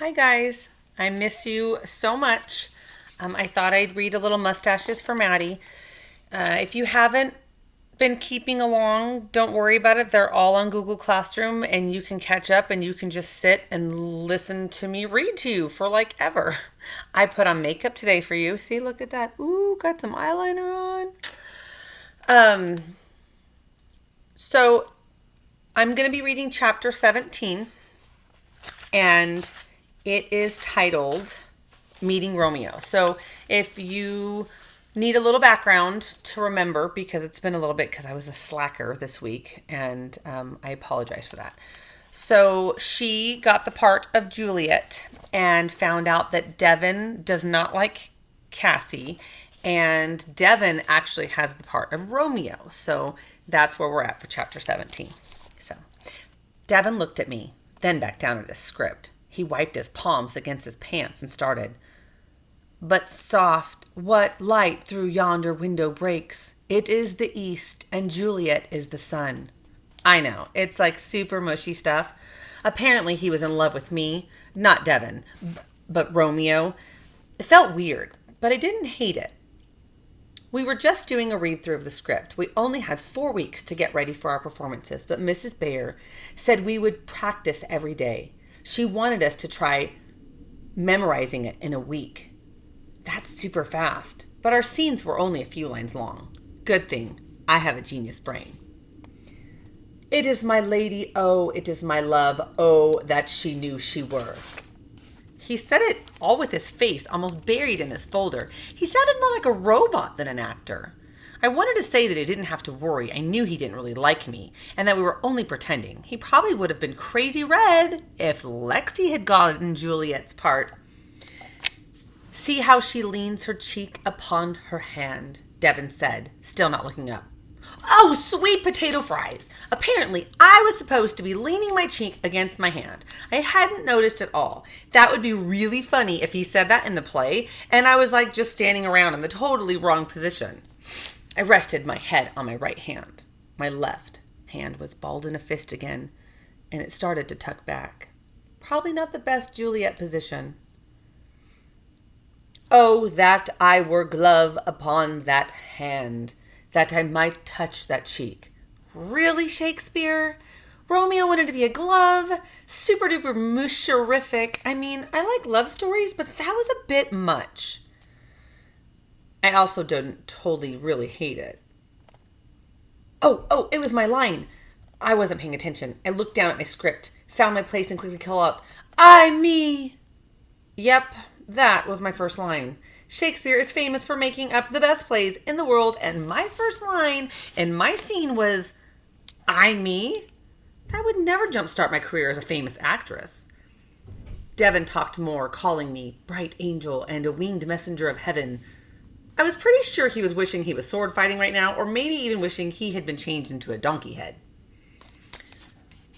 Hi, guys. I miss you so much. I thought I'd read a little Mustaches for Maddie. If you haven't been keeping along, don't worry about it. They're all on Google Classroom, and you can catch up and you can just sit and listen to me read to you for like ever. I put on makeup today for you. See, look at that. Ooh, got some eyeliner on. So I'm going to be reading chapter 17, and it is titled Meeting Romeo. So if you need a little background to remember, because it's been a little bit because I was a slacker this week, and I apologize for that. So she got the part of Juliet and found out that Devin does not like Cassie, and Devin actually has the part of Romeo. So that's where we're at for chapter 17. So Devin looked at me, then back down at his script. He wiped his palms against his pants and started. But soft, what light through yonder window breaks? It is the east, and Juliet is the sun. I know, it's like super mushy stuff. Apparently he was in love with me, not Devin, but Romeo. It felt weird, but I didn't hate it. We were just doing a read-through of the script. We only had 4 weeks to get ready for our performances, but Mrs. Bayer said we would practice every day. She wanted us to try memorizing it in a week. That's super fast, but our scenes were only a few lines long. Good thing I have a genius brain. It is my lady, oh, it is my love, oh, that she knew she were. He said it all with his face almost buried in his folder. He sounded more like a robot than an actor. I wanted to say that he didn't have to worry. I knew he didn't really like me, and that we were only pretending. He probably would have been crazy red if Lexi had gotten Juliet's part. See how she leans her cheek upon her hand, Devin said, still not looking up. Oh, sweet potato fries! Apparently, I was supposed to be leaning my cheek against my hand. I hadn't noticed at all. That would be really funny if he said that in the play, and I was like just standing around in the totally wrong position. I rested my head on my right hand. My left hand was balled in a fist again, and it started to tuck back. Probably not the best Juliet position. Oh, that I were glove upon that hand, that I might touch that cheek. Really, Shakespeare? Romeo wanted to be a glove? Super duper musherific. I mean, I like love stories, but that was a bit much. I also didn't totally really hate it. Oh, it was my line. I wasn't paying attention. I looked down at my script, found my place, and quickly called out, I, me. Yep, that was my first line. Shakespeare is famous for making up the best plays in the world, and my first line in my scene was, I, me? That would never jumpstart my career as a famous actress. Devin talked more, calling me bright angel and a winged messenger of heaven. I was pretty sure he was wishing he was sword fighting right now, or maybe even wishing he had been changed into a donkey head.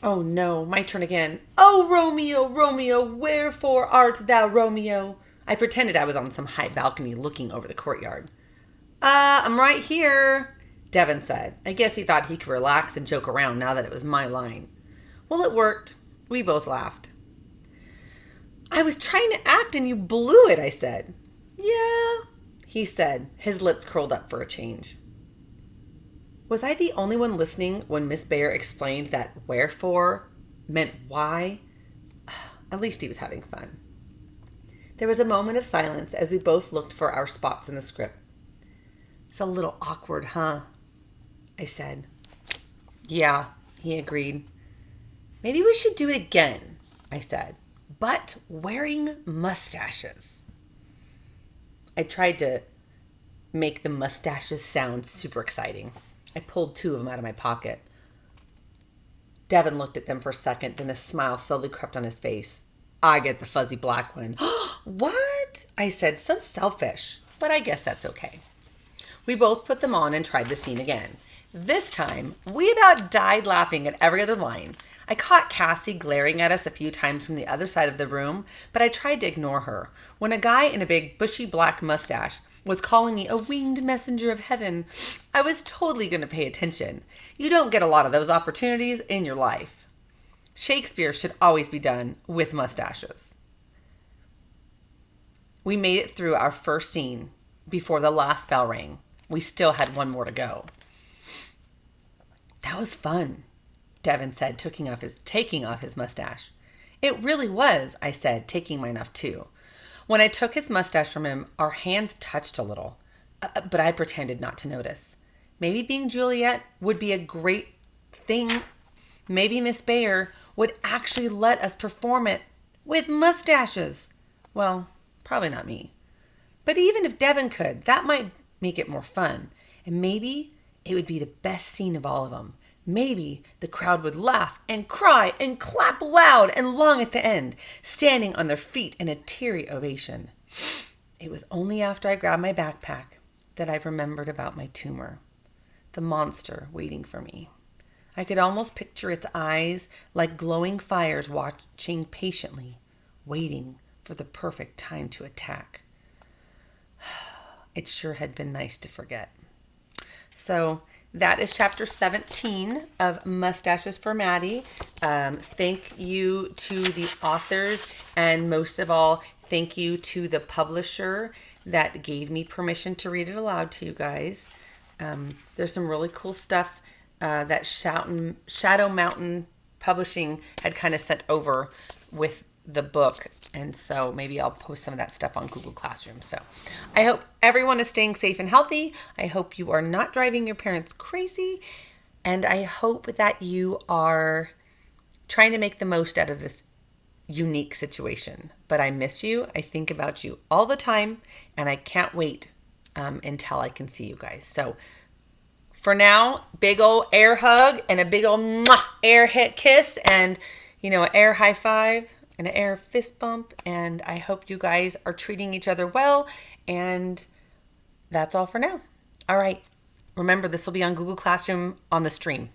Oh no, my turn again. Oh, Romeo, Romeo, wherefore art thou, Romeo? I pretended I was on some high balcony looking over the courtyard. I'm right here, Devin said. I guess he thought he could relax and joke around now that it was my line. Well, it worked. We both laughed. I was trying to act and you blew it, I said. Yeah, he said, his lips curled up for a change. Was I the only one listening when Miss Bayer explained that wherefore meant why? At least he was having fun. There was a moment of silence as we both looked for our spots in the script. It's a little awkward, huh? I said. Yeah, he agreed. Maybe we should do it again, I said, but wearing mustaches. I tried to make the mustaches sound super exciting. I pulled 2 of them out of my pocket. Devin looked at them for a second, then a smile slowly crept on his face. I get the fuzzy black one. What? I said, so selfish, but I guess that's okay. We both put them on and tried the scene again. This time, we about died laughing at every other line. I caught Cassie glaring at us a few times from the other side of the room, but I tried to ignore her. When a guy in a big bushy black mustache was calling me a winged messenger of heaven, I was totally going to pay attention. You don't get a lot of those opportunities in your life. Shakespeare should always be done with mustaches. We made it through our first scene before the last bell rang. We still had one more to go. That was fun, Devin said, taking off his mustache. It really was, I said, taking mine off too. When I took his mustache from him, our hands touched a little, but I pretended not to notice. Maybe being Juliet would be a great thing. Maybe Miss Bayer would actually let us perform it with mustaches. Well, probably not me. But even if Devin could, that might make it more fun. And maybe it would be the best scene of all of them. Maybe the crowd would laugh and cry and clap loud and long at the end, standing on their feet in a teary ovation. It was only after I grabbed my backpack that I remembered about my tumor, the monster waiting for me. I could almost picture its eyes like glowing fires watching patiently, waiting for the perfect time to attack. It sure had been nice to forget. So that is chapter 17 of Mustaches for Maddie. Thank you to the authors, and most of all, thank you to the publisher that gave me permission to read it aloud to you guys. There's some really cool stuff that Shadow Mountain Publishing had kind of sent over with the book, and so maybe I'll post some of that stuff on Google Classroom. So I hope everyone is staying safe and healthy. I hope you are not driving your parents crazy, and I hope that you are trying to make the most out of this unique situation. But I miss you. I think about you all the time, and I can't wait until I can see you guys. So for now, big old air hug and a big old mwah, air hit kiss, and an air high five and an air fist bump. And I hope you guys are treating each other well. And that's all for now. All right. Remember, this will be on Google Classroom on the stream.